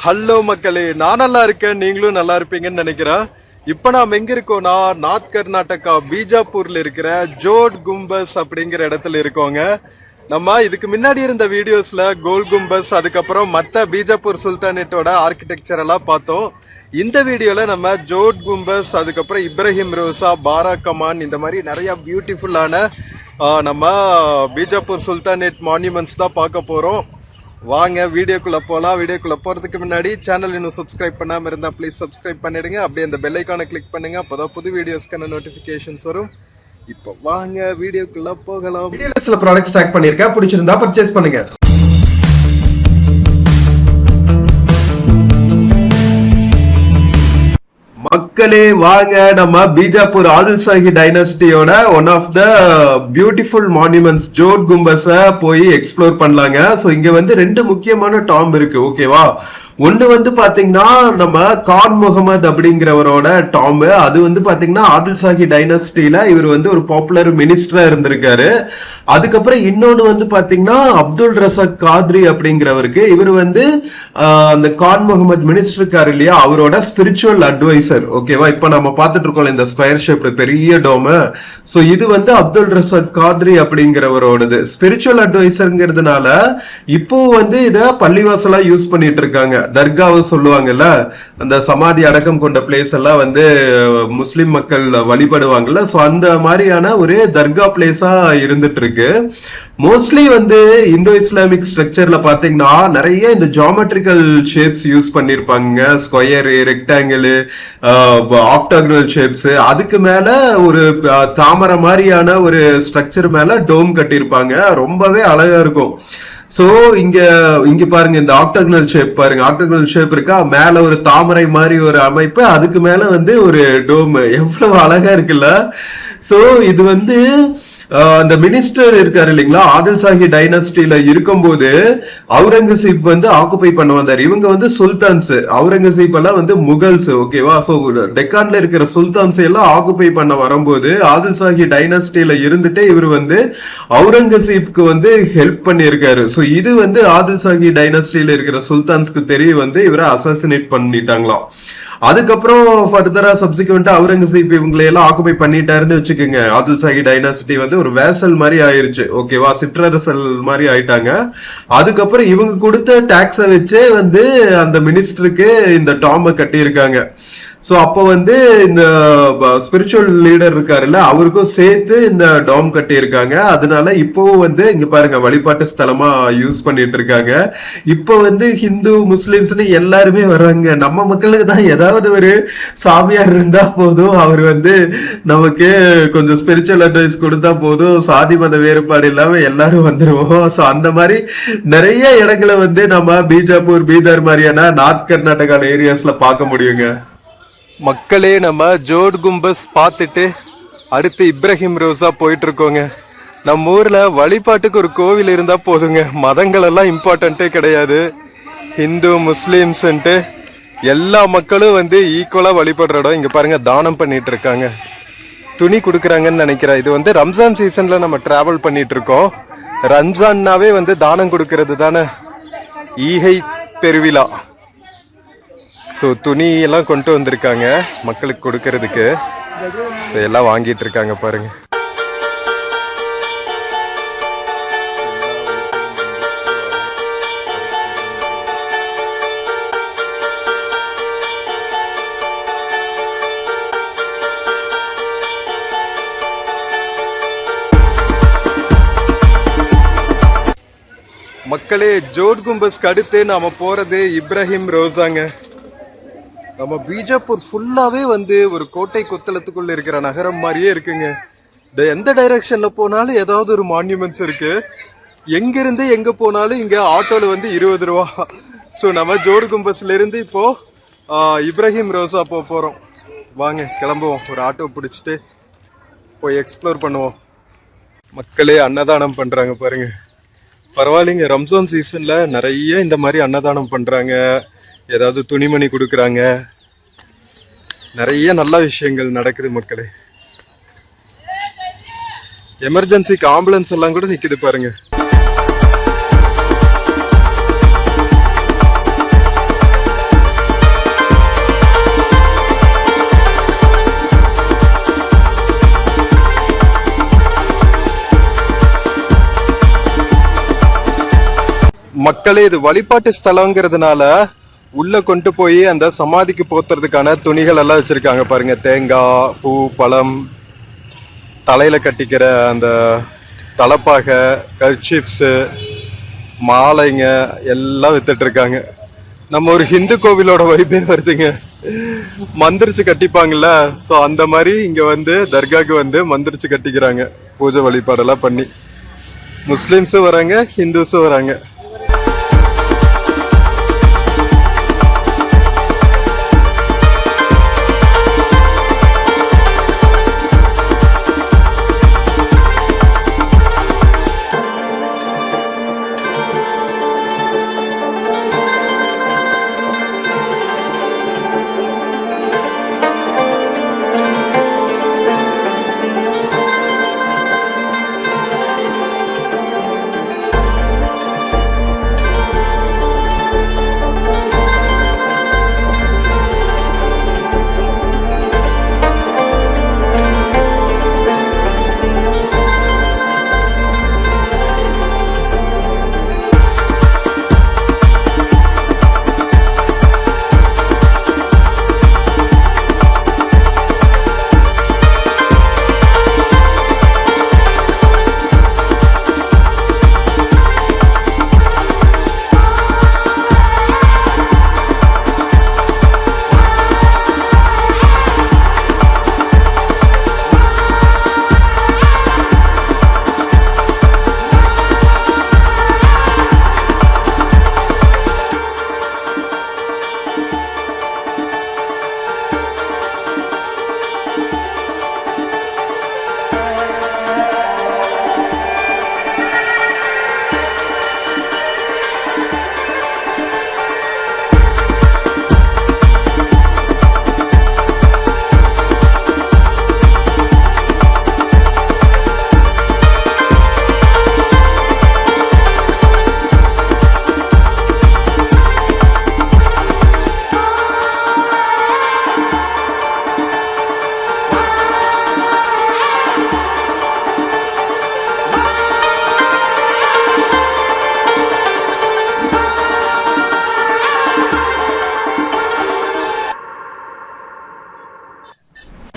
Hello மக்களே, நான் நல்லா இருக்கேன், நீங்களும் நல்லா இருப்பீங்கன்னு நினைக்கிறேன். இப்போ நாம் எங்க இருக்கோம்னா நார்த் கர்நாடகா பீஜாப்பூர்ல இருக்கிற ஜோட் கும்பஸ் அப்படிங்கிற இடத்துல இருக்கோங்க. நம்ம இதுக்கு முன்னாடி இருந்த வீடியோஸ்ல கோல் கும்பஸ் அதுக்கப்புறம் மற்ற பீஜாப்பூர் சுல்தானேட்டோட ஆர்கிடெக்சர் எல்லாம் பார்த்தோம். இந்த வீடியோல நம்ம ஜோட் கும்பஸ் அதுக்கப்புறம் இப்ராஹிம் ரோசா பாரா கமான் இந்த மாதிரி நிறைய பியூட்டிஃபுல்லான நம்ம பீஜாப்பூர் சுல்தானேட் மான்யூமெண்ட்ஸ் தான் பார்க்க போறோம். வாங்க வீடியோக்குள்ள போகலாம். வீடியோக்குள்ள போகிறதுக்கு முன்னாடி சேனல் இன்னும் சப்ஸ்கிரைப் பண்ணாமல் இருந்தால் ப்ளீஸ் சப்ஸ்கிரைப் பண்ணிடுங்க. அப்படியே அந்த பெல் ஐக்கானை கிளிக் பண்ணுங்க, அப்போதான் புது வீடியோஸ்க்கான நோட்டிஃபிகேஷன்ஸ் வரும். இப்போ வாங்க வீடியோக்குள்ள போகலாம். வீடியோல சில ப்ராடக்ட்ஸ் டேக் பண்ணியிருக்கேன், பிடிச்சிருந்தா பர்ச்சேஸ் பண்ணுங்க. மக்களே வாங்க, நம்ம பீஜாப்பூர் ஆதில் ஷாஹி டைனஸ்டியோட one of the beautiful monuments ஜோட் கும்பஸ போய் எக்ஸ்ப்ளோர் பண்ணலாங்க. ஸோ இங்க வந்து ரெண்டு முக்கியமான டாம் இருக்கு, ஓகேவா? ஒண்ணு வந்து பாத்தீங்கன்னா நம்ம கான் முகமது அப்படிங்கிறவரோட டாம். அது வந்து பாத்தீங்கன்னா ஆதில் ஷாஹி டைனஸ்டில இவர் வந்து ஒரு பாப்புலர் மினிஸ்டரா இருந்திருக்காரு. அதுக்கப்புறம் இன்னொன்னு வந்து பாத்தீங்கன்னா அப்துல் ரசாக் காத்ரி அப்படிங்கிறவருக்கு, இவர் வந்து அந்த கான் முகமது மினிஸ்டர் இருக்காரு இல்லையா, அவரோட ஸ்பிரிச்சுவல் அட்வைசர், ஓகேவா? இப்ப நம்ம பார்த்துட்டு இருக்கோம் இந்த ஸ்கொயர் ஷேப்ல பெரிய டோம். சோ இது வந்து அப்துல் ரசாக் காத்ரி அப்படிங்கிறவரோடது ஸ்பிரிச்சுவல் அட்வைசர்ங்கிறதுனால இப்போ வந்து இத பள்ளிவாசலா யூஸ் பண்ணிட்டு இருக்காங்க. தர்காவை சொல்லுவாங்கல்ல, அந்த சமாதி அடக்கம் கொண்ட பிளேஸ் எல்லாம் வந்து முஸ்லிம் மக்கள் வழிபடுவாங்கல்ல, சோ அந்த மாதிரியான ஒரு தர்கா பிளேஸா இருந்துட்டு இருக்கு. மோஸ்ட்லி வந்து இந்தோ இஸ்லாமிக் ஸ்ட்ரக்சர்ல பாத்தீங்கன்னா நிறைய இந்த ஜியோமெட்ரிக்கல் ஷேப்ஸ் யூஸ் பண்ணிருப்பாங்க. ஸ்கொயர், ரெக்டாங்கிள், ஆக்டாகனல் ஷேப்ஸ், அதுக்கு மேல ஒரு தாமரை மாதிரியான ஒரு ஸ்ட்ரக்சர் மேல டோம் கட்டியிருப்பாங்க. ரொம்பவே அழகா இருக்கும். சோ இங்க பாருங்க, இந்த ஆக்டாகனல் ஷேப் பாருங்க, ஆக்டாகனல் ஷேப் இருக்கா, மேல ஒரு தாமரை மாதிரி ஒரு அமைப்பு, அதுக்கு மேல வந்து ஒரு டோம், எவ்வளவு அழகா இருக்குல்ல. சோ இது வந்து அந்த மினிஸ்டர் இருக்காரு இல்லைங்களா, ஆதில் ஷாஹி டைனஸ்டில இருக்கும்போது அவுரங்கசீப் வந்து ஆக்குபை பண்ண வந்தார். இவங்க வந்து சுல்தான்ஸ், அவுரங்கசீப் எல்லாம் வந்து முகல்ஸ், ஓகேவா? சோ டெக்கான்ல இருக்கிற சுல்தான்ஸ் எல்லாம் ஆக்குபை பண்ண வரும்போது ஆதில் ஷாஹி டைனஸ்டில இருந்துட்டு இவர் வந்து அவுரங்கசீப்க்கு வந்து ஹெல்ப் பண்ணியிருக்காரு. சோ இது வந்து ஆதில் ஷாஹி டைனஸ்டில இருக்கிற சுல்தான்ஸ்க்கு தெரிய வந்து இவரை அசாசினேட் பண்ணிட்டாங்களாம். அதுக்கப்புறம் ஃபர்தரா சப்சிக்வெண்டா அவுரங்கசீப் இவங்களை எல்லாம் ஆக்குபை பண்ணிட்டாருன்னு வச்சுக்கோங்க. ஆதில் ஷாஹி டைனாசிட்டி வந்து ஒரு வேசல் மாதிரி ஆயிருச்சு, ஓகேவா? சிற்றரசல் மாதிரி ஆயிட்டாங்க. அதுக்கப்புறம் இவங்க கொடுத்த டாக்ஸை வச்சே வந்து அந்த மினிஸ்டருக்கு இந்த டாம கட்டியிருக்காங்க. சோ அப்ப வந்து இந்த ஸ்பிரிச்சுவல் லீடர் இருக்காருல்ல, அவருக்கும் சேர்த்து இந்த டாம் கட்டி இருக்காங்க. அதனால இப்பவும் வந்து இங்க பாருங்க வழிபாட்டு ஸ்தலமா யூஸ் பண்ணிட்டு இருக்காங்க. இப்ப வந்து ஹிந்து முஸ்லிம்ஸ்னு எல்லாருமே வர்றாங்க. நம்ம மக்களுக்கு தான் ஏதாவது ஒரு சாமியார் இருந்தா போதும், அவர் வந்து நமக்கு கொஞ்சம் ஸ்பிரிச்சுவல் அட்வைஸ் கொடுத்தா போதும், சாதி மத வேறுபாடு இல்லாம எல்லாரும் வந்துருவோம். சோ அந்த மாதிரி நிறைய இடங்களை வந்து நம்ம பீஜாப்பூர், பீதர் மாதிரியான நார்த் கர்நாடகா ஏரியாஸ்ல பார்க்க முடியுங்க. மக்களே, நம்ம ஜோட் கும்பஸ் பார்த்துட்டு அடுத்து இப்ராஹிம் ரோசா போயிட்டு இருக்கோங்க. நம்ம ஊர்ல வழிபாட்டுக்கு ஒரு கோவில் இருந்தா போதுங்க, மதங்கள் எல்லாம் இம்பார்ட்டன்ட்டே கிடையாது. ஹிந்து முஸ்லிம்ஸ்ன்ட்டு எல்லா மக்களும் வந்து ஈக்குவலா வழிபடுற இடம். இங்க பாருங்க, தானம் பண்ணிட்டு இருக்காங்க, துணி கொடுக்குறாங்கன்னு நினைக்கிறேன். இது வந்து ரம்ஜான் சீசன்ல நம்ம டிராவல் பண்ணிட்டு இருக்கோம். ரம்ஜான்னாவே வந்து தானம் கொடுக்கறது தானே ஈகை பெருவிழா. ஸோ துணி எல்லாம் கொண்டு வந்திருக்காங்க மக்களுக்கு கொடுக்கறதுக்கு. ஸோ எல்லாம் வாங்கிட்டு இருக்காங்க பாருங்க. மக்களே, ஜோட் கும்பஸ்க்கு அடுத்து நாம போறது இப்ராஹிம் ரோசாங்க. நம்ம பீஜாப்பூர் ஃபுல்லாவே வந்து ஒரு கோட்டை கொத்தளத்துக்குள்ள இருக்கிற நகரம் மாதிரியே இருக்குங்க. எந்த டைரக்ஷன்ல போனாலும் ஏதாவது ஒரு மான்யூமெண்ட்ஸ் இருக்கு. எங்கிருந்து எங்க போனாலும் இங்க ஆட்டோல வந்து 20 ரூபா. ஸோ நம்ம ஜோட் கும்பஸ்ல இருந்து இப்போ இப்ராஹிம் ரோசா போறோம். வாங்க கிளம்புவோம், ஒரு ஆட்டோ பிடிச்சிட்டு போய் எக்ஸ்ப்ளோர் பண்ணுவோம். மக்களே, அன்னதானம் பண்றாங்க பாருங்க. பரவாயில்லைங்க, ரம்ஜான் சீசன்ல நிறைய இந்த மாதிரி அன்னதானம் பண்றாங்க, ஏதாவது துணிமணி கொடுக்குறாங்க, நிறைய நல்ல விஷயங்கள் நடக்குது மக்களே. எமர்ஜென்சிக்கு ஆம்புலன்ஸ் எல்லாம் கூட நிக்குது பாருங்க. மக்களே, இது வழிபாட்டு ஸ்தலங்கிறதுனால உள்ள கொண்டு போய் அந்த சமாதிக்கு போத்துறதுக்கான துணிகள் எல்லாம் வச்சிருக்காங்க பாருங்க. தேங்காய், பூ, பழம், தலையில கட்டிக்கிற அந்த தலப்பாகை, கர்ச்சீஃப்ஸு, மாலைங்க எல்லாம் வித்துட்டு இருக்காங்க. நம்ம ஒரு ஹிந்து கோவிலோட வைப்பே வருதுங்க. மந்திரிச்சு கட்டிப்பாங்கல்ல, ஸோ அந்த மாதிரி இங்க வந்து தர்காக்கு வந்து மந்திரிச்சு கட்டிக்கிறாங்க, பூஜை வழிபாடெல்லாம் பண்ணி. முஸ்லிம்ஸும் வராங்க, ஹிந்துஸும் வராங்க.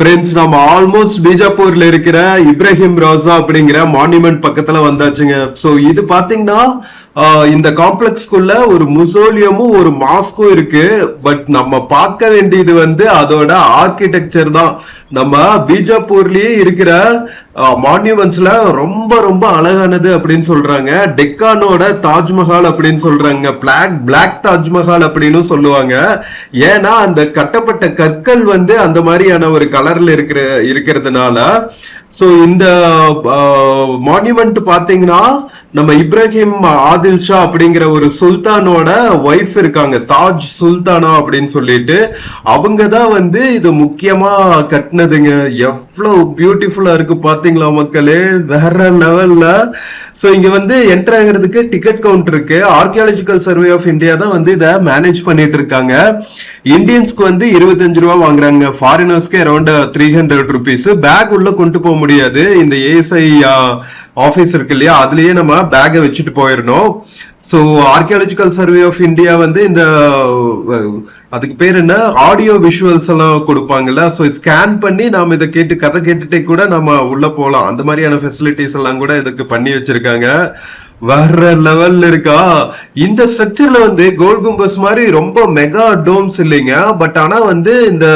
ஃப்ரெண்ட்ஸ், நம்ம ஆல்மோஸ்ட் பீஜாப்பூர்ல இருக்கிற இப்ராஹிம் ரோசா அப்படிங்கிற மான்யூமெண்ட் பக்கத்துல வந்தாச்சுங்க. சோ இது பாத்தீங்கன்னா இந்த காம்ப்ளெக்ஸ்குள்ள ஒரு முசோலியமும் ஒரு மாஸ்கும் இருக்கு. பட் நம்ம பார்க்க வேண்டியது வந்து அதோட ஆர்கிடெக்சர் தான். நம்ம பீஜாப்பூர்லயே இருக்கிற மான்யூமெண்ட்ஸ்ல ரொம்ப ரொம்ப அழகானது அப்படின்னு சொல்றாங்க. டெக்கானோட தாஜ்மஹால் அப்படின்னு சொல்றாங்க, பிளாக் தாஜ்மஹால் அப்படின்னு சொல்லுவாங்க. ஏன்னா அந்த கட்டப்பட்ட கற்கள் வந்து அந்த மாதிரியான ஒரு கலர்ல இருக்கிறதுனால. சோ இந்த மான்யூமெண்ட் பாத்தீங்கன்னா நம்ம இப்ராஹிம் ஆதில் ஷா அப்படிங்கிற ஒரு சுல்தானோட ஒய்ஃப் இருக்காங்க, தாஜ் சுல்தானா அப்படின்னு சொல்லிட்டு. அவங்கதான் வந்து இது முக்கியமா கட்டினதுங்க. எவ்வளவு பியூட்டிஃபுல்லா இருக்கு பாத்தீங்களா மக்களே, வேற லெவல்ல. சோ இங்க வந்து என்டர் ஆகிறதுக்கு டிக்கெட் கவுண்டர் இருக்கு. ஆர்கியாலஜிக்கல் சர்வே ஆஃப் இந்தியா தான் வந்து இதை மேனேஜ் பண்ணிட்டு இருக்காங்க. இந்தியன்ஸ்க்கு வந்து 25 ரூபா வாங்குறாங்க, ஃபாரினர்ஸ்க்கு அரௌண்ட் 300 ருபீஸ். பேக் உள்ள கொண்டு போக முடியாது. இந்த ஏஎஸ்ஐ ஆபீஸ் இருக்கு இல்லையா, அதுலயே நம்ம பேக்கை வச்சுட்டு போயிடணும். So archaeological survey of India வந்து இந்த அதுக்கு பேர் என்ன, ஆடியோ விஷுவல்ஸ் எல்லாம் கொடுப்பாங்கல்ல. சோ ஸ்கேன் பண்ணி நாம இதை கதை கேட்டுட்டே கூட நம்ம உள்ள போலாம். அந்த மாதிரியான ஃபெசிலிட்டிஸ் எல்லாம் கூட இதுக்கு பண்ணி வச்சிருக்காங்க. வேற லெவல்ல இருக்கா. இந்த ஸ்ட்ரக்சர்ல வந்து கோல் கும்பஸ் மாதிரி ரொம்ப மெகா டோம்ஸ் இல்லைங்க. பட் ஆனா வந்து இந்த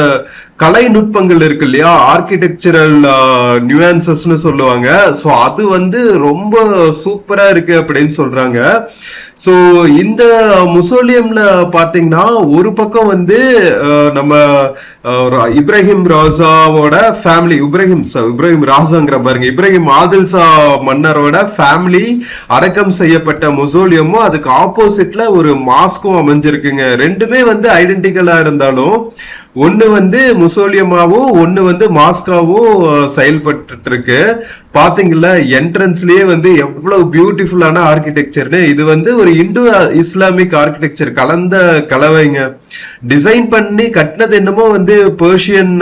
கலை நுட்பங்கள் இருக்கு இல்லையா, ஆர்கிடெக்சரல் நியூயான்சஸ்னு சொல்லுவாங்க. சோ அது வந்து ரொம்ப சூப்பரா இருக்கு அப்படின்னு சொல்றாங்க. சோ இந்த முசோலியம்ல பாத்தீங்கன்னா ஒரு பக்கம் வந்து நம்ம இப்ராஹிம் ராசாவோட ஃபேமிலி, இப்ராஹிம் ராசாங்கிற பாருங்க, இப்ராஹிம் ஆதில் ஷா மன்னரோட ஃபேமிலி அடக்கம் செய்யப்பட்ட முசோலியமும் அதுக்கு ஆப்போசிட்ல ஒரு மாஸ்கும் அமைஞ்சிருக்குங்க. ரெண்டுமே வந்து ஐடென்டிக்கலா இருந்தாலும் ஒண்ணு வந்து முசோலியமாவும் ஒண்ணு வந்து மாஸ்காவும் செயல்பட்டு இருக்கு. பாத்தீங்களா என்ட்ரன்ஸ்லயே வந்து எவ்வளவு பியூட்டிஃபுல்லான ஆர்கிடெக்சர்னு. இது வந்து ஒரு இந்து இஸ்லாமிக் ஆர்கிடெக்சர் கலந்த கலவைங்க. டிசைன் பண்ணி கட்டினது என்னமோ வந்து பெர்ஷியன்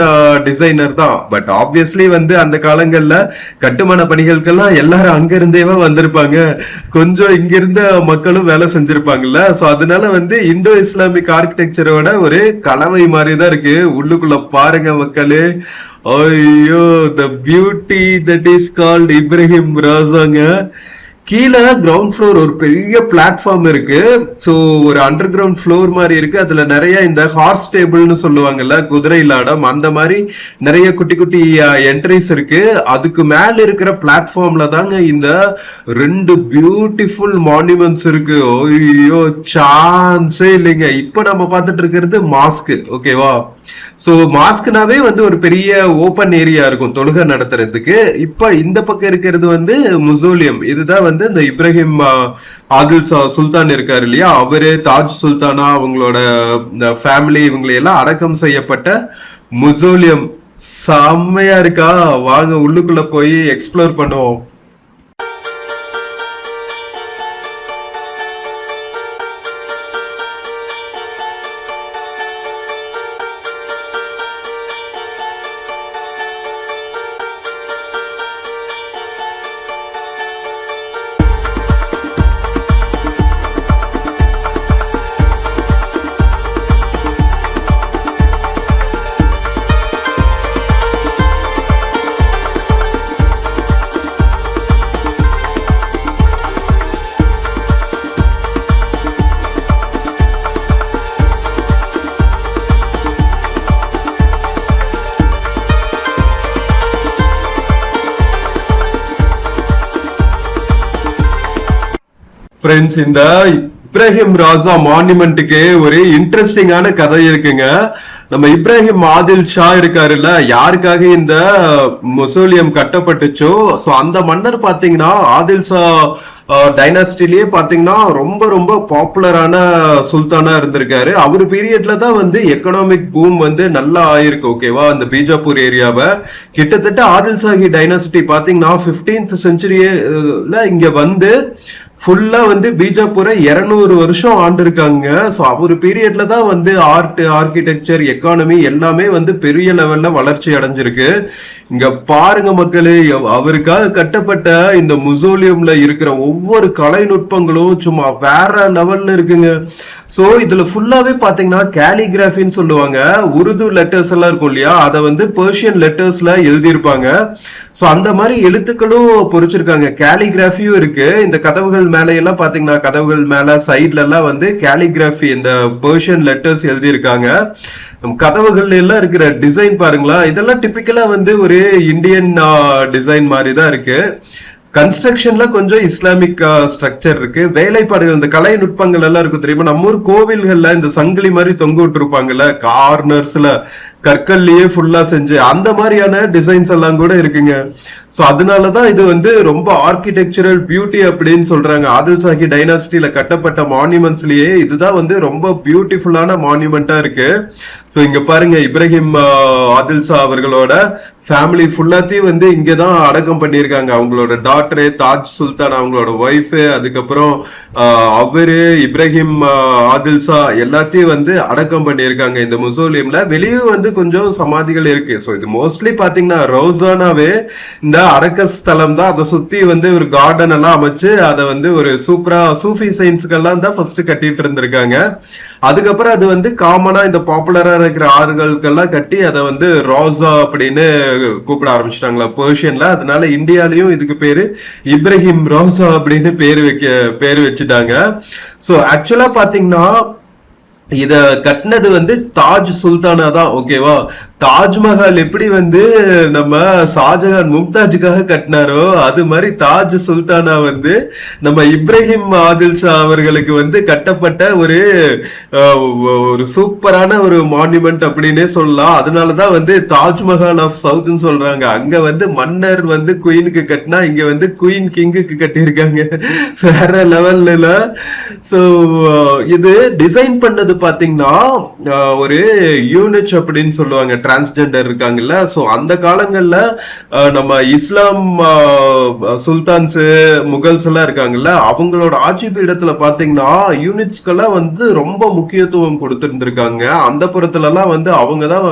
டிசைனர் தான். பட் ஆப்வியஸ்லி வந்து அந்த காலங்கள்ல கட்டுமான பணிகளுக்கெல்லாம் எல்லாரும் அங்க இருந்தேவா வந்திருப்பாங்க, கொஞ்சம் இங்க இருந்த மக்களும் வேலை செஞ்சிருப்பாங்கல்ல. சோ அதனால வந்து இந்தோ இஸ்லாமிக் ஆர்கிடெக்சரோட ஒரு கலவை மாதிரிதான் இருக்கு. உள்ளுக்குள்ள பாருங்க மக்களே, ஐயோ the beauty that is called Ibrahim ராசாங்க. கீழே கிரவுண்ட் ஃப்ளோர் ஒரு பெரிய பிளாட்ஃபார்ம் இருக்கு. சோ ஒரு அண்டர் கிரவுண்ட் ஃப்ளோர் மாதிரி இருக்கு. அதுல நிறைய இந்த ஹார்ஸ் டேபிள்னு சொல்லுவாங்கல்ல, குதிரை லாடம், அந்த மாதிரி நிறைய குட்டி குட்டி என்ட்ரிஸ் இருக்கு. அதுக்கு மேல இருக்கிற பிளாட்ஃபார்ம்ல தாங்க இந்த 2 பியூட்டிஃபுல் மான்யூமெண்ட்ஸ் இருக்கு. ஐயோ சான்ஸே இல்லைங்க. இப்ப நம்ம பார்த்துட்டு இருக்கிறது மாஸ்க், ஓகேவா? சோ மாஸ்க்னாவே வந்து ஒரு பெரிய ஓபன் ஏரியா இருக்கும் தொழுகை நடத்துறதுக்கு. இப்ப இந்த பக்கம் இருக்கிறது வந்து முசோலியம். இதுதான் வந்து இந்த இப்ராஹிம் ஆதில் சுல்தான் இருக்காரு இல்லையா, அவரு, தாஜ் சுல்தானா, அவங்களோட இந்த ஃபேமிலி, இவங்களை எல்லாம் அடக்கம் செய்யப்பட்ட முசோலியம். செம்மையா இருக்கா? வாங்க உள்ளுக்குள்ள போய் எக்ஸ்ப்ளோர் பண்ணுவோம். ஃப்ரெண்ட்ஸ், இந்த இப்ராஹிம் ராசா மான்யூமெண்ட்டுக்கு ஒரு இன்ட்ரெஸ்டிங்கான கதை இருக்குங்க. நம்ம இப்ராஹிம் ஆதில் ஷா இருக்காருல்ல, யாருக்காக இந்த மொசோலியம் கட்டப்பட்டுச்சோ, சோ அந்த மன்னர் பாத்தீங்கன்னா ஆதில் ஷா டைனாஸ்டிலேயே பாத்தீங்கன்னா ரொம்ப ரொம்ப பாப்புலரான சுல்தானா இருந்திருக்காரு. அவர் பீரியட்ல தான் வந்து எக்கனாமிக் பூம் வந்து நல்லா ஆயிருக்கு, ஓகேவா? அந்த பீஜாப்பூர் ஏரியாவை கிட்டத்தட்ட ஆதில் ஷாஹி டைனாசிட்டி பாத்தீங்கன்னா 15th செஞ்சுரியில இங்க வந்து ஃபுல்லா வந்து பீஜாப்பூரை 200 வருஷம் ஆண்டு இருக்காங்க. சோ அவர் பீரியட்ல தான் வந்து ஆர்ட், ஆர்கிடெக்சர், எக்கானமி எல்லாமே வந்து பெரிய லெவல்ல வளர்ச்சி அடைஞ்சிருக்கு. இங்க பாருங்க மக்களே, அவருக்காக கட்டப்பட்ட இந்த முசோலியம்ல இருக்கிற ஒவ்வொரு கலைநுட்பங்களும் சும்மா வேற லெவல்ல இருக்குங்க. சோ இதுல ஃபுல்லாவே பாத்தீங்கன்னா கேலிகிராஃபின்னு சொல்லுவாங்க. உருது லெட்டர்ஸ் எல்லாம் இருக்கும் இல்லையா, அதை வந்து பெர்ஷியன் லெட்டர்ஸ்ல எழுதியிருப்பாங்க. சோ அந்த மாதிரி எழுத்துக்களும் பொறிச்சிருக்காங்க, கேலிகிராஃபியும் இருக்கு. இந்த கதவுகள் மேல எல்லாம் பாத்தீங்கன்னா, கதவுகள் மேல சைட்ல எல்லாம் வந்து கேலிகிராஃபி, இந்த பெர்ஷியன் லெட்டர்ஸ் எழுதியிருக்காங்க. கதவுகள் எல்லாம் இருக்கிற டிசைன் பாருங்களா, இதெல்லாம் டிபிக்கலா வந்து ஒரு இந்தியன் டிசைன் மாதிரி தான் இருக்கு. கன்ஸ்ட்ரக்ஷன்ல கொஞ்சம் இஸ்லாமிக் ஸ்ட்ரக்சர் இருக்கு. வேலைப்பாடுகள், இந்த கலை நுட்பங்கள் எல்லாம் இருக்கும் தெரியுமா? நம்ம ஊர் கோவில்கள்ல இந்த சங்கிலி மாதிரி தொங்க விட்டுருப்பாங்கல்ல, கார்னர்ஸ்ல கற்கள்லயே ஃபுல்லா செஞ்சு, அந்த மாதிரியான டிசைன்ஸ் எல்லாம் கூட இருக்குங்க. சோ அதனாலதான் இது வந்து ரொம்ப ஆர்கிடெக்சரல் பியூட்டி அப்படின்னு சொல்றாங்க. ஆதில் ஷாஹி டைனாசிட்டியில கட்டப்பட்ட மான்யூமெண்ட்ஸ்லயே இதுதான் வந்து ரொம்ப பியூட்டிஃபுல்லான மான்யூமெண்டா இருக்கு. சோ இங்க பாருங்க, இப்ராஹிம் ஆதில் ஷா அவர்களோட ஃபேமிலி ஃபுல்லாத்தையும் வந்து இங்கதான் அடக்கம் பண்ணியிருக்காங்க. அவங்களோட டாக்டரு தாஜ் சுல்தான், அவங்களோட ஒய்ஃபு, அதுக்கப்புறம் அவரு இப்ராஹிம் ஆதில் ஷா எல்லாத்தையும் வந்து அடக்கம் பண்ணியிருக்காங்க இந்த முசோலியம்ல. வெளியே வந்து கொஞ்சம் சமாதிகள் இருக்கு. சோ இது மோஸ்ட்லி பாத்தீங்கன்னா ரோசானாவே இந்த அடக்க ஸ்தலம் தான். அதை சுத்தி வந்து ஒரு கார்டன் எல்லாம் அமைச்சு அதை வந்து ஒரு சூப்பரா சூஃபி சயின்ஸ்க்கெல்லாம் தான் ஃபர்ஸ்ட் கட்டிட்டு இருந்திருக்காங்க. அதுக்கப்புறம் அது வந்து காமனா இந்த பாப்புலரா இருக்கிற ஆறுகளுக்கெல்லாம் கட்டி அதை வந்து ரோசா அப்படின்னு கூப்பிட ஆரம்பிச்சிட்டாங்களா பெர்ஷியன்ல. அதனால இந்தியாலயும் இதுக்கு பேரு இப்ராஹிம் ரோசா அப்படின்னு பேரு வச்சுட்டாங்க. சோ ஆக்சுவலா பாத்தீங்கன்னா இத கட்டினது வந்து தாஜ் சுல்தானா தான், ஓகேவா? தாஜ்மஹால் எப்படி வந்து நம்ம ஷாஜகான் மும்தாஜுக்காக கட்டினாரோ, அது மாதிரி தாஜ் சுல்தானா வந்து நம்ம இப்ராஹிம் ஆதில் ஷா அவர்களுக்கு வந்து கட்டப்பட்ட ஒரு சூப்பரான ஒரு மான்யூமெண்ட் அப்படின்னே சொல்லலாம். அதனாலதான் வந்து தாஜ்மஹால் ஆஃப் சவுத்னு சொல்றாங்க. அங்க வந்து மன்னர் வந்து குயினுக்கு கட்டினா, இங்க வந்து குயின் கிங்குக்கு கட்டியிருக்காங்க. வேற லெவல்ல. சோ இது டிசைன் பண்ணது பாத்தீங்கன்னா ஒரு யூனிச் அப்படின்னு சொல்லுவாங்க, டிரான்ஸ்ஜெண்டர் இருக்காங்கல்ல, சோ அந்த காலங்கள்ல நம்ம இஸ்லாம் சுல்தான்ஸ் முகல்ஸ் எல்லாம் இருக்காங்கல்ல, அவங்களோட ஆட்சி பீடத்துல பாத்தீங்கன்னா யூனிட்ஸ்க்கெல்லாம் வந்து ரொம்ப முக்கியத்துவம் கொடுத்திருந்திருக்காங்க. அந்த புறத்துல எல்லாம் வந்து அவங்கதான்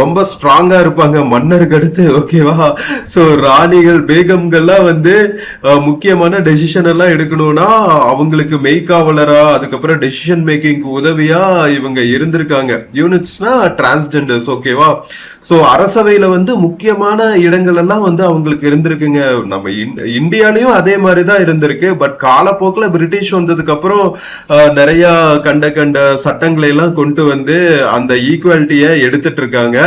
ரொம்ப ஸ்ட்ராங்கா இருப்பாங்க மன்னருக்கு அடுத்து. ஓகேவா? சோ ராணிகள் பேகம்கள்லாம் வந்து முக்கியமான டெசிஷன் எல்லாம் எடுக்கணும்னா அவங்களுக்கு மெய்காவலரா, அதுக்கப்புறம் டெசிஷன் மேக்கிங் உதவியா இவங்க இருந்திருக்காங்க. யூனிட்ஸ்னா டிரான்ஸ்ஜெண்டர்ஸ். ஓகேவா? சோ அரசவையில வந்து முக்கியமான இடங்கள் எல்லாம் வந்து அவங்களுக்கு இருந்திருக்குங்க. நம்ம இந்தியாலயும் அதே மாதிரிதான் இருந்திருக்கு. பட் காலப்போக்கில் பிரிட்டிஷ் வந்ததுக்கு அப்புறம் நிறைய கண்ட சட்டங்களை எல்லாம் கொண்டு வந்து அந்த ஈக்குவாலிட்டிய எடுத்துட்டு இருக்காங்க.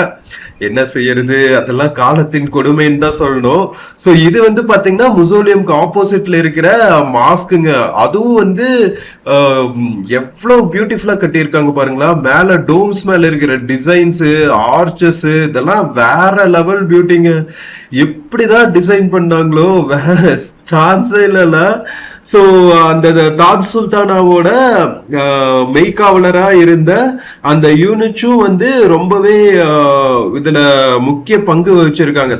என்ன செய்யறது, அதெல்லாம் காலத்தின் கொடுமைன்னு தான் சொல்லணும். சோ இது வந்து பாத்தீங்கன்னா முசோலியம்க்கு ஆப்போசிட்ல இருக்கிற மாஸ்க்குங்க. அதுவும் வந்து எவ்வளவு பியூட்டிஃபுல்லா கட்டியிருக்காங்க பாருங்களா. மேல டோம்ஸ் மேல இருக்கிற டிசைன்ஸ், ஆர்ச்சஸ் இதெல்லாம் வேற லெவல் பியூட்டிங்க. எப்படிதான் டிசைன் பண்ணாங்களோ சான்ஸே இல்ல. சோ அந்த தாஜ் சுல்தானாவோட மெய்காவலரா இருந்த அந்த யூனிட்ஸும் வந்து ரொம்பவே இதுல முக்கிய பங்கு வச்சிருக்காங்க.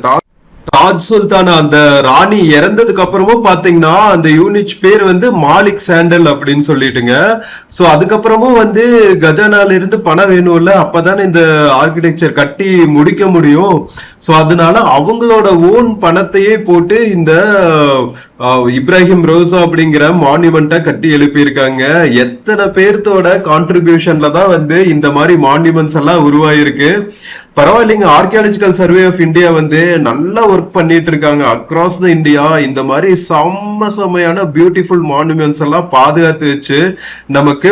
தாஜ் சுல்தானா அந்த ராணி இறந்ததுக்கு அப்புறமும் பாத்தீங்கன்னா அந்த யூனிட் பேர் வந்து மாலிக் சாண்டல் அப்படின்னு சொல்லிட்டுங்க. சோ அதுக்கப்புறமும் வந்து கஜானால இருந்து பணம் வேணும்ல, அப்பதானே இந்த ஆர்கிடெக்சர் கட்டி முடிக்க முடியும். சோ அதனால அவங்களோட ஓன் பணத்தையே போட்டு இந்த இப்ராஹிம் ரோசா அப்படிங்கிற மான்யூமெண்ட்டை கட்டி எழுப்பியிருக்காங்க. எத்தனை பேர்த்தோட கான்ட்ரிபியூஷன்ல தான் வந்து இந்த மாதிரி மான்யூமெண்ட்ஸ் எல்லாம் உருவாயிருக்கு. பரவாயில்லைங்க. ஆர்கியாலஜிக்கல் சர்வே ஆஃப் இந்தியா வந்து நல்லா ஒர்க் பண்ணிட்டு இருக்காங்க அக்ராஸ் த இந்தியா. இந்த மாதிரி செம்மையான பியூட்டிஃபுல் மான்யூமெண்ட்ஸ் எல்லாம் பாதுகாத்து வச்சு நமக்கு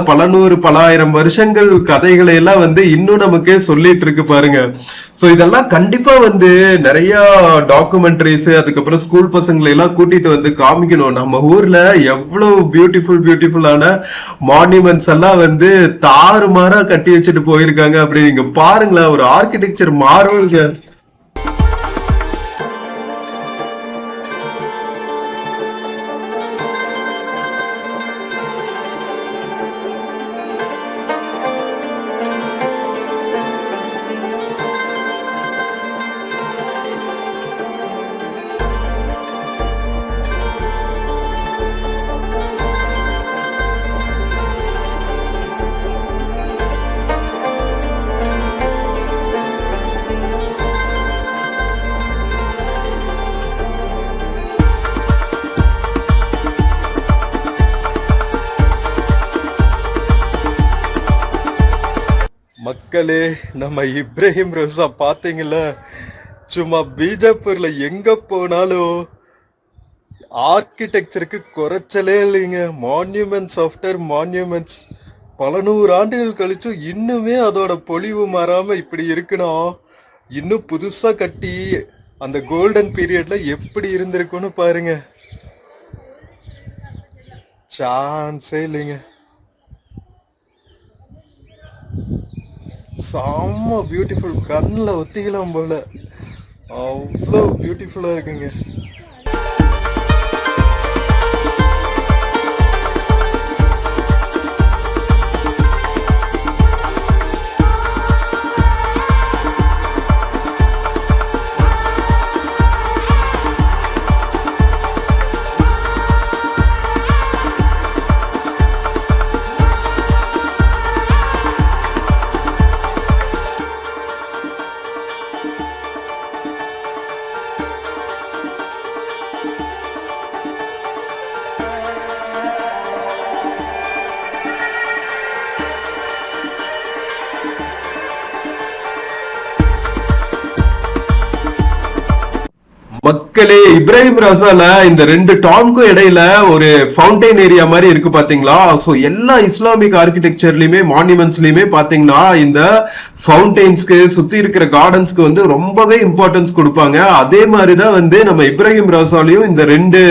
பல நூறு பல ஆயிரம் வருஷங்கள் கதைகளை எல்லாம் வந்து இன்னும் நமக்கு சொல்லிட்டு இருக்கு பாருங்க. சோ இதெல்லாம் கண்டிப்பா வந்து நிறைய டாக்குமெண்ட்ரிஸ், அதுக்கப்புறம் ஸ்கூல் பசங்களை எல்லாம் கூட்டிட்டு வந்து காமிக்கணும். நம்ம ஊர்ல எவ்வளவு பியூட்டிஃபுல்லான மான்யூமெண்ட்ஸ் எல்லாம் வந்து தாறுமாறா கட்டி வச்சுட்டு போயிருக்காங்க. அப்படி நீங்க பாருங்களேன், ஒரு ஆர்கிடெக்சர் மாறுங்க. மக்களே, நம்ம இப்ராஹிம் ரோசா பாத்தீங்கல்ல, சும்மா பீஜாப்பூர்ல எங்க போனாலும் ஆர்கிடெக்சருக்கு குறைச்சலே இல்லைங்க. Monuments after monuments. பல நூறு ஆண்டுகள் கழிச்சும் இன்னுமே அதோட பொலிவு மாறாம இப்படி இருக்கணும். இன்னும் புதுசா கட்டி அந்த கோல்டன் பீரியட்ல எப்படி இருந்திருக்குன்னு பாருங்க. சான்ஸே இல்லைங்க. செம்ம பியூட்டிஃபுல். கண்ணில் ஒத்திக்கலாம் போல, அவ்வளோ பியூட்டிஃபுல்லா இருக்குங்க. மக்களே, இப்ராஹிம் ரோசால இந்த ரெண்டு டாம்க்கும் இடையில ஒரு ஃபவுண்டைன் ஏரியா மாதிரி இருக்கு பாத்தீங்களா. சோ எல்லா இஸ்லாமிக் ஆர்கிடெக்சர்லயுமே மான்யூமெண்ட்ஸ்லயுமே பாத்தீங்கன்னா இந்த ஃபவுண்டைன்ஸ்க்கு சுத்தி இருக்கிற கார்டன்ஸ்க்கு வந்து ரொம்பவே இம்பார்ட்டன்ஸ் கொடுப்பாங்க. அதே மாதிரிதான் வந்து நம்ம இப்ராஹிம் ரோசாலையும் இந்த ரெண்டு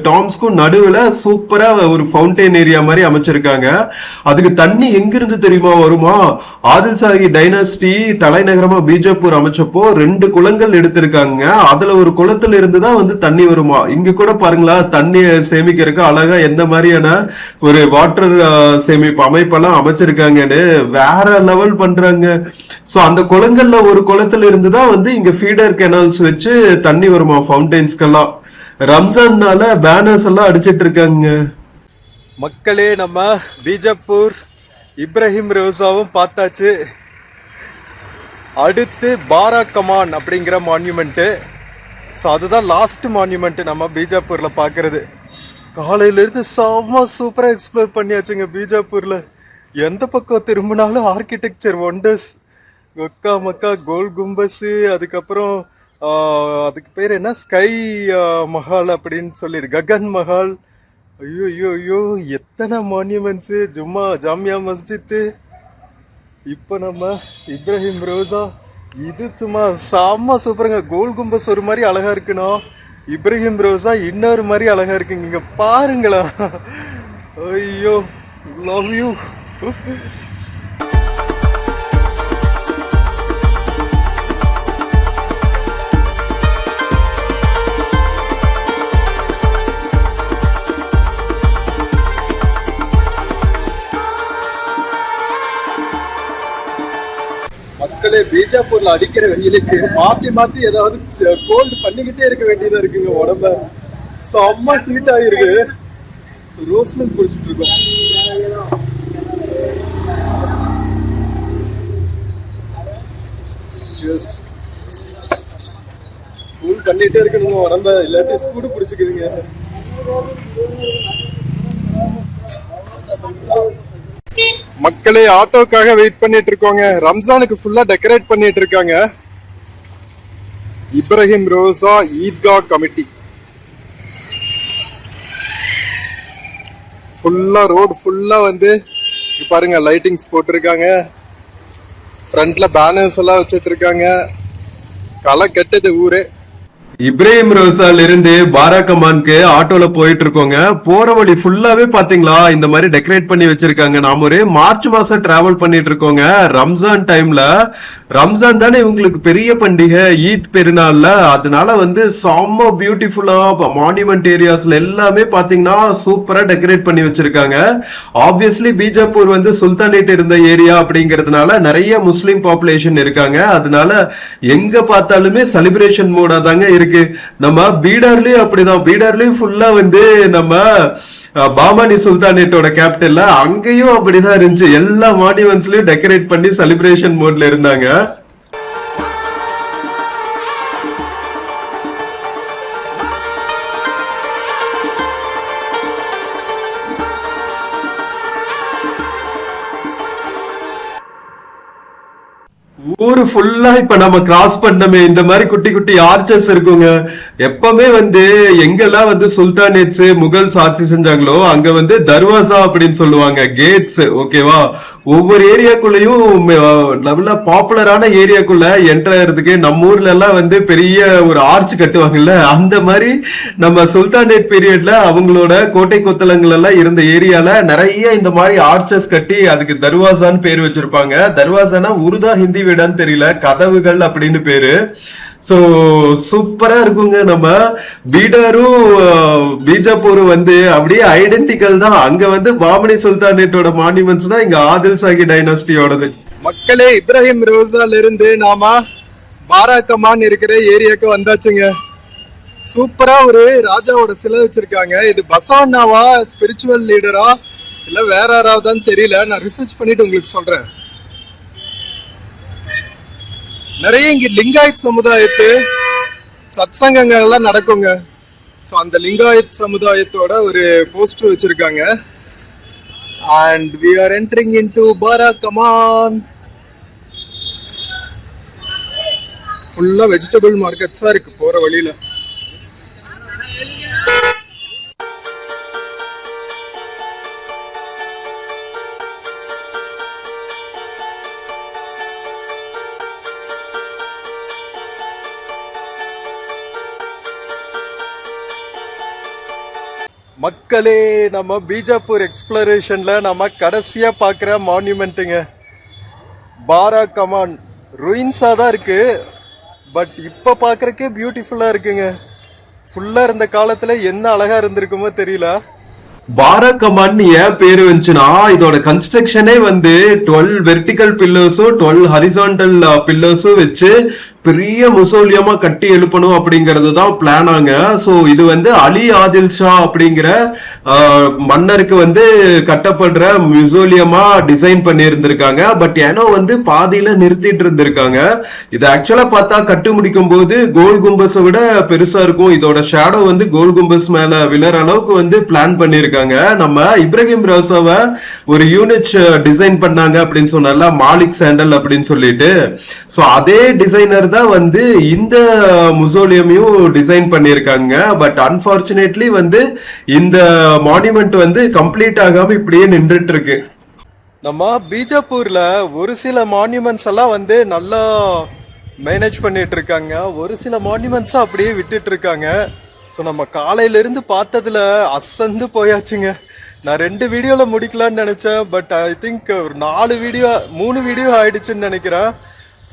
டாம்ஸ்க்கும் நடுவுல சூப்பரா ஒரு ஃபவுண்டைன் ஏரியா மாதிரி அமைச்சிருக்காங்க. அதுக்கு தண்ணி எங்கிருந்து தெரியுமா வருமா? ஆதில் ஷாஹி டைனாஸ்டி தலைநகரமா பீஜாப்பூர் அமைச்சப்போ 2 குளங்கள் எடுத்திருக்காங்க. அதுல ஒரு குளத்துல இருந்து தான் வந்து தண்ணி வருமா. இங்க கூட பாருங்களா, தண்ணி சேமிக்கிறதுக்கு அழகா எந்த மாதிரியான ஒரு வாட்டர் சேமிப்பு அமைப்பெல்லாம் அமைச்சிருக்காங்கன்னு வேற லெவல் பண்றாங்க. சோ அந்த குளங்கள்ல ஒரு குளத்துல இருந்துதான் வந்து இங்க ஃபீடர் கெனால்ஸ் வச்சு தண்ணி வருமா ஃபவுண்டைன்ஸ்க்கெல்லாம். ரம்ஜான்னால பேனர்ஸ் எல்லாம் அடிச்சிட்டு இருக்காங்க. மக்களே, நம்ம பீஜப்பூர் இப்ராஹிம் ரோசாவும் பார்த்தாச்சு. அடுத்து பாரா கமான் அப்படிங்கிற மான்யூமெண்ட்டு. ஸோ அதுதான் லாஸ்ட் மான்யூமெண்ட்டு நம்ம பீஜாப்பூரில் பார்க்குறது. காலையிலேருந்து செம்ம சூப்பராக எக்ஸ்ப்ளோர் பண்ணியாச்சுங்க பீஜாப்பூரில். எந்த பக்கம் திரும்பினாலும் ஆர்கிடெக்சர் ஒண்டர்ஸ். கொக்கா மக்கா கோல் கும்பஸு, அதுக்கப்புறம் அதுக்கு பேர் என்ன, ஸ்கை மஹால் அப்படின்னு சொல்லிடு, ககன் மஹால். ஐயோ ஐயோ ஐயோ, எத்தனை மான்யூமெண்ட்ஸு. ஜும்மா ஜாமியா மஸ்ஜித்து, இப்போ நம்ம இப்ராஹிம் ரோசா. இது சும்மா செம்ம சூப்பருங்க. கோல் கும்பஸ் ஒரு மாதிரி அழகா இருக்கணும், இப்ராஹிம் ரோசா இன்னொரு மாதிரி அழகா இருக்குங்க. இங்க பாருங்களா, ஐயோ லவ் யூ. மக்களே, பீஜாப்பூர்ல அடிக்கிற வெயிலுக்கு மாத்தி மாத்தி ஏதாவது கோல்டு பண்ணிக்கிட்டே இருக்க வேண்டியதா இருக்குங்க. உடம்ப செம்ம ஹீட் ஆயிருக்கு. ரோஸ் மில்க் குடிச்சிட்டு இருக்கோம். கூல் பண்ணிட்டே இருக்கணுங்க உடம்ப, இல்லாட்டி சூடு பிடிச்சிக்குதுங்க. மக்களே, ஆட்டோக்காக வெயிட் பண்ணிட்டு இருக்கோங்க. ரம்ஜானுக்கு ஃபுல்லா டெக்கரேட் பண்ணிட்டு இருக்காங்க. இப்ராஹிம் ரோசா ஈத்கா கமிட்டி ஃபுல்லா, ரோடு ஃபுல்லா வந்து பாருங்க லைட்டிங்ஸ் போட்டிருக்காங்க. ஃப்ரண்ட்ல பேனர்ஸ் எல்லாம் வச்சிட்டு இருக்காங்க. களை கெட்டது ஊரே. இப்ராஹிம் ரோசால இருந்து பாரா கமானுக்கு ஆட்டோல போயிட்டு இருக்கோங்க. போற வழி ஃபுல்லாவே பாத்தீங்களா இந்த மாதிரி டெக்கரேட் பண்ணி வச்சிருக்காங்க. நாம ஒரு மார்ச் மாசம் டிராவல் பண்ணிட்டு இருக்கோங்க. ரம்ஜான் டைம்ல, ரம்ஜான் தானே இவங்களுக்கு பெரிய பண்டிகை, ஈத் பெருநாள்ல. அதனால வந்து செம்ம பியூட்டிஃபுல்லா மான்யூமெண்ட் ஏரியாஸ்ல எல்லாமே பாத்தீங்கன்னா சூப்பரா டெக்கரேட் பண்ணி வச்சிருக்காங்க. ஆப்வியஸ்லி பீஜாப்பூர் வந்து சுல்தானேட் இருந்த ஏரியா அப்படிங்கறதுனால நிறைய முஸ்லிம் பாப்புலேஷன் இருக்காங்க. அதனால எங்க பார்த்தாலுமே செலிப்ரேஷன் மூடா தாங்க இருக்கு. நம்ம பீடர்லயும் அப்படிதான். பீடர்லயும் ஃபுல்லா வந்து நம்ம பாமானி சுல்தானேட்டோட கேபிட்டல்ல அங்கேயும் அப்படிதான் இருந்துச்சு. எல்லா மான்யூமெண்ட்ஸ்லயும் டெக்கரேட் பண்ணி செலிப்ரேஷன் மோட்ல இருந்தாங்க. ஊரு ஃபுல்லா இப்ப நம்ம கிராஸ் பண்ணமே இந்த மாதிரி குட்டி குட்டி ஆர்ச்சஸ் இருக்குங்க. எப்பவுமே வந்து எங்கெல்லாம் வந்து சுல்தானேட்ஸ் முகல்ஸ் ஆட்சி செஞ்சாங்களோ அங்க வந்து தர்வாசா அப்படின்னு சொல்லுவாங்க, கேட்ஸ். ஓகேவா, ஒவ்வொரு ஏரியாக்குள்ளயும் நல்ல பாப்புலரான ஏரியாக்குள்ள என்டர் ஆகிறதுக்கு நம்ம ஊர்ல எல்லாம் வந்து பெரிய ஒரு ஆர்ச் கட்டுவாங்கல்ல, அந்த மாதிரி நம்ம சுல்தானேட் பீரியட்ல அவங்களோட கோட்டை கொத்தளங்கள் எல்லாம் இருந்த ஏரியால நிறைய இந்த மாதிரி ஆர்ச்சஸ் கட்டி அதுக்கு தர்வாசான்னு பேர் வச்சிருப்பாங்க. தர்வாசானா உருதா ஹிந்தி வீடான்னு தெரியல, கதவுகள் அப்படின்னு பேரு. சோ சூப்பரா இருக்குங்க. நம்ம பீடரும் பீஜாப்பூரும் வந்து அப்படியே ஐடென்டிக்கல் தான். அங்க வந்து பாமனி சுல்தானேட்டோட மான்யூமெண்ட்ஸ் தான் இங்க ஆதில் சாஹி டைனாஸ்டியோடது. மக்களே, இப்ராஹிம் ரோசால இருந்து நாம பாரா கமான் இருக்கிற ஏரியாக்கு வந்தாச்சுங்க. சூப்பரா ஒரு ராஜாவோட சிலை வச்சிருக்காங்க. இது பசானாவா, ஸ்பிரிச்சுவல் லீடரா, இல்ல வேற யாராவதுன்னு தெரியல. நான் ரிசர்ச் பண்ணிட்டு உங்களுக்கு சொல்றேன். நிறைய இங்க லிங்காயத் சமுதாயத்து சத்சங்கங்கள் எல்லாம் நடக்குங்க. ஸோ அந்த லிங்காயத் சமுதாயத்தோட ஒரு போஸ்டர் வச்சிருக்காங்க. And we are entering into Bara Kaman. ஃபுல்லா வெஜிடபிள் மார்க்கெட்ஸா இருக்கு போற வழியில. மக்களே, நம்ம பீஜாப்பூர் எக்ஸ்ப்ளரேஷன்ல நம்ம கடைசியா பார்க்குற மான்யூமெண்ட்டுங்க பாரா கமான். ரூயின்ஸாக தான் இருக்கு, பட் இப்போ பார்க்குறக்கே பியூட்டிஃபுல்லாக இருக்குங்க. ஃபுல்லா இருந்த காலத்துல என்ன அழகா இருந்திருக்குமோ தெரியல. பாரகமான் ஏன் பேரு வந்துச்சுன்னா இதோட கன்ஸ்ட்ரக்ஷனே வந்து 12 வெர்டிகல் பில்லர்ஸும் 12 ஹரிசாண்டல் பில்லர்ஸும் வச்சு பெரிய முசோலியமா கட்டி எழுப்பணும் அப்படிங்கிறது தான் பிளானாங்க. சோ இது வந்து அலி ஆதில் ஷா அப்படிங்கிற மன்னருக்கு வந்து கட்டப்படுற மியூசியமா டிசைன் பண்ணி இருந்திருக்காங்க. பட் ஏனோ வந்து பாதியில நிறுத்திட்டு இருந்திருக்காங்க. இது ஆக்சுவலா பார்த்தா கட்டி முடிக்கும் போது கோல் கும்பஸை விட பெருசா இருக்கும். இதோட ஷேடோ வந்து கோல் கும்பஸ் மேல விழற அளவுக்கு வந்து பிளான் பண்ணிருக்காங்க. நம்ம இப்ராஹிம் ரவுசாவை ஒரு யூனிட் டிசைன் பண்ணாங்க அப்படின்னு சொன்னால, மாலிக் சாண்டல் அப்படின்னு சொல்லிட்டு. சோ அதே டிசைனர் தான் வந்து இந்த முசோலியமையும் டிசைன் பண்ணிருக்காங்க. பட் அன்பார்ச்சுனேட்லி வந்து இந்த மானுமெண்ட் வந்து கம்ப்ளீட் ஆகாம இப்படியே நின்றுட்டு இருக்கு. நம்ம பீஜாப்பூர்ல ஒரு சில மான்யூமெண்ட்ஸ் எல்லாம் வந்து நல்லா மேனேஜ் பண்ணிட்டு இருக்காங்க, ஒரு சில மான்யூமெண்ட்ஸ் அப்படியே விட்டுட்டு இருக்காங்க. ஸோ நம்ம காலையில இருந்து பார்த்ததுல அசந்து போயாச்சுங்க. நான் 2 வீடியோல முடிக்கலான்னு நினைச்சேன். பட் ஐ திங்க் ஒரு 3 வீடியோ ஆயிடுச்சுன்னு நினைக்கிறேன்.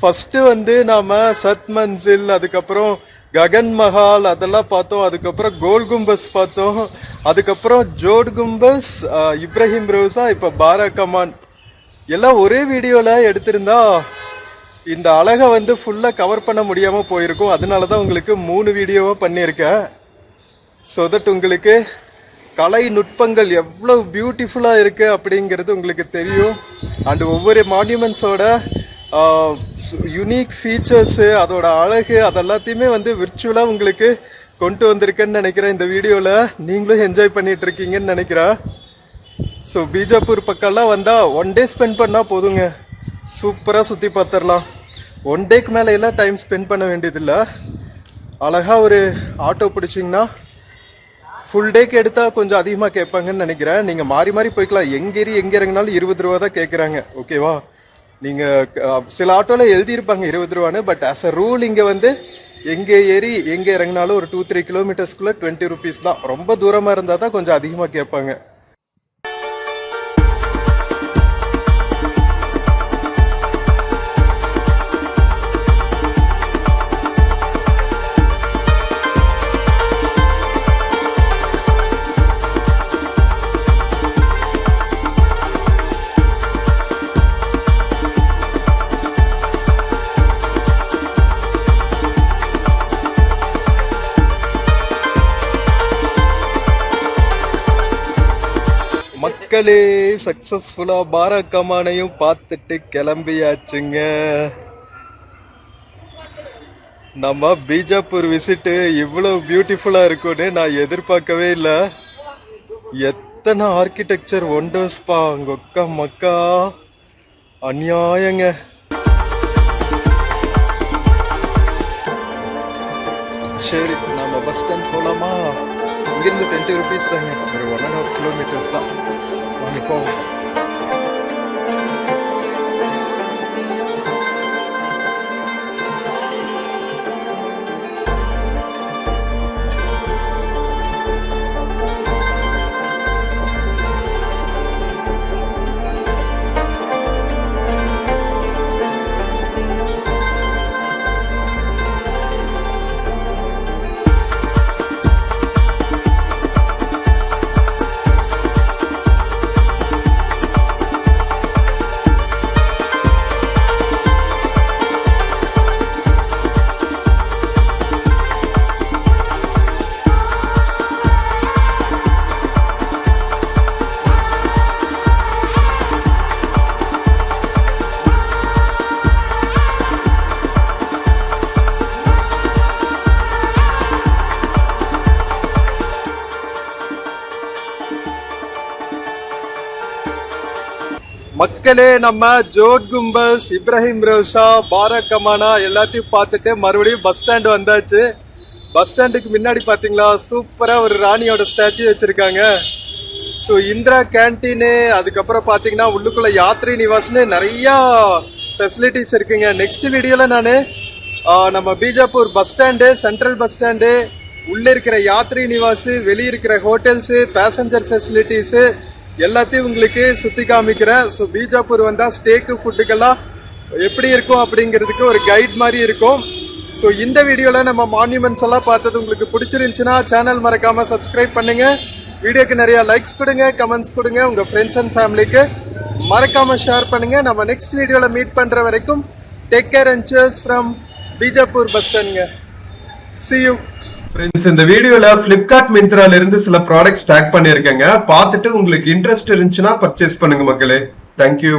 ஃபர்ஸ்ட் வந்து நாம சத் மன்சில், அதுக்கப்புறம் ககன் மஹால் அதெல்லாம் பார்த்தோம். அதுக்கப்புறம் கோல் கும்பஸ் பார்த்தோம். அதுக்கப்புறம் ஜோட் கும்பஸ், இப்ராஹிம் ரவுசா, இப்போ பாரகமான் எல்லாம் ஒரே வீடியோல எடுத்திருந்தா இந்த அழகை வந்து ஃபுல்லா கவர் பண்ண முடியாம போயிருக்கும். அதனாலதான் உங்களுக்கு 3 வீடியோவா பண்ணியிருக்கேன். ஸோ தட் உங்களுக்கு கலை நுட்பங்கள் எவ்வளவு பியூட்டிஃபுல்லா இருக்கு அப்படிங்கிறது உங்களுக்கு தெரியும். அண்ட் ஒவ்வொரு மான்யூமெண்ட்ஸோட யுனிக் ஃபீச்சர்ஸு, அதோட அழகு, அதெல்லாத்தையுமே வந்து விர்ச்சுவலாக உங்களுக்கு கொண்டு வந்திருக்கேன்னு நினைக்கிறேன். இந்த வீடியோவில் நீங்களும் என்ஜாய் பண்ணிட்டு இருக்கீங்கன்னு நினைக்கிறேன். ஸோ பீஜாப்பூர் பக்கம்லாம் வந்தால் 1 டே ஸ்பெண்ட் பண்ணால் போதுங்க, சூப்பராக சுற்றி பார்த்துடலாம். 1 டேக்கு மேலே எல்லாம் டைம் ஸ்பெண்ட் பண்ண வேண்டியதில்லை. அழகாக ஒரு ஆட்டோ பிடிச்சிங்கன்னா ஃபுல் டேக்கு எடுத்தால் கொஞ்சம் அதிகமாக கேட்பாங்கன்னு நினைக்கிறேன். நீங்கள் மாறி மாறி போய்க்கலாம். எங்கே இறங்கினாலும் 20 ரூபா தான் கேட்குறாங்க. ஓகேவா? நீங்கள் சில ஆட்டோவில் எழுதியிருப்பாங்க 20 ரூபான்னு. பட் ஆஸ் அ ரூல் இங்கே வந்து எங்கே ஏறி எங்கே இறங்கினாலும் ஒரு 2-3 கிலோமீட்டர்ஸ்குள்ளே 20 ருபீஸ் தான். ரொம்ப தூரமாக இருந்தால் தான் கொஞ்சம் அதிகமாக கேட்பாங்க. மக்களே, சக்சஸ்ஃபுல்லா பாரகமானையும் பார்த்துட்டு கிளம்பியாச்சுங்க. நம்ம பீஜாப்பூர் விசிட்டு இவ்வளவு பியூட்டிஃபுல்லா இருக்கும்னு நான் எதிர்பார்க்கவே இல்லை. எத்தனை ஆர்கிடெக்சர் ஒண்டர்ஸ்பா, அங்கொக்கா மக்கா, அநியாயங்க. சரி, நம்ம பஸ் ஸ்டாண்ட் போலாமா? இங்கிருந்து 20 ருபீஸ் தாங்க, ஒரு 1.5 கிலோமீட்டர்ஸ் தான். வாங்க போவோம். மக்களே, நம்ம ஜோட் கும்பஸ், இப்ராஹிம் ரவுசா, பாரகமானா எல்லாத்தையும் பார்த்துட்டு மறுபடியும் பஸ் ஸ்டாண்ட் வந்தாச்சு. பஸ் ஸ்டாண்டுக்கு முன்னாடி பார்த்தீங்களா, சூப்பராக ஒரு ராணியோட ஸ்டாச்சு வச்சுருக்காங்க. ஸோ இந்திரா கேன்டீனு, அதுக்கப்புறம் பார்த்தீங்கன்னா உள்ளுக்குள்ளே யாத்ரி நிவாஸ்னு நிறையா ஃபெசிலிட்டிஸ் இருக்குங்க. நெக்ஸ்ட் வீடியோவில் நான் நம்ம Bijapur bus stand, central bus stand, உள்ளே இருக்கிற யாத்ரி நிவாஸு, வெளியே இருக்கிற ஹோட்டல்ஸு, பேசஞ்சர் ஃபெசிலிட்டிஸு எல்லாத்தையும் உங்களுக்கு சுற்றி காமிக்கிறேன். ஸோ பீஜாப்பூர் வந்தால் ஸ்டேக்கு ஃபுட்டுக்கெல்லாம் எப்படி இருக்கும் அப்படிங்கிறதுக்கு ஒரு கைட் மாதிரி இருக்கும். ஸோ இந்த வீடியோவில் நம்ம மான்யூமெண்ட்ஸ் எல்லாம் பார்த்தது உங்களுக்கு பிடிச்சிருந்துச்சுன்னா சேனல் மறக்காமல் சப்ஸ்கிரைப் பண்ணுங்க. வீடியோக்கு நிறைய லைக்ஸ் கொடுங்க, கமெண்ட்ஸ் கொடுங்க, உங்கள் ஃப்ரெண்ட்ஸ் அண்ட் ஃபேமிலிக்கு மறக்காமல் ஷேர் பண்ணுங்க. நம்ம நெக்ஸ்ட் வீடியோவில் மீட் பண்ணுற வரைக்கும் take care and cheers from Bijapur bus ஸ்டாண்டுங்க. See you. ஃப்ரெண்ட்ஸ், இந்த வீடியோல பிளிப்கார்ட் மிந்த்ரால இருந்து சில ப்ராடக்ட்ஸ் டேக் பண்ணியிருக்கேங்க. பார்த்துட்டு உங்களுக்கு இன்ட்ரெஸ்ட் இருந்துச்சுன்னா பர்ச்சேஸ் பண்ணுங்க மக்களே. தேங்க்யூ.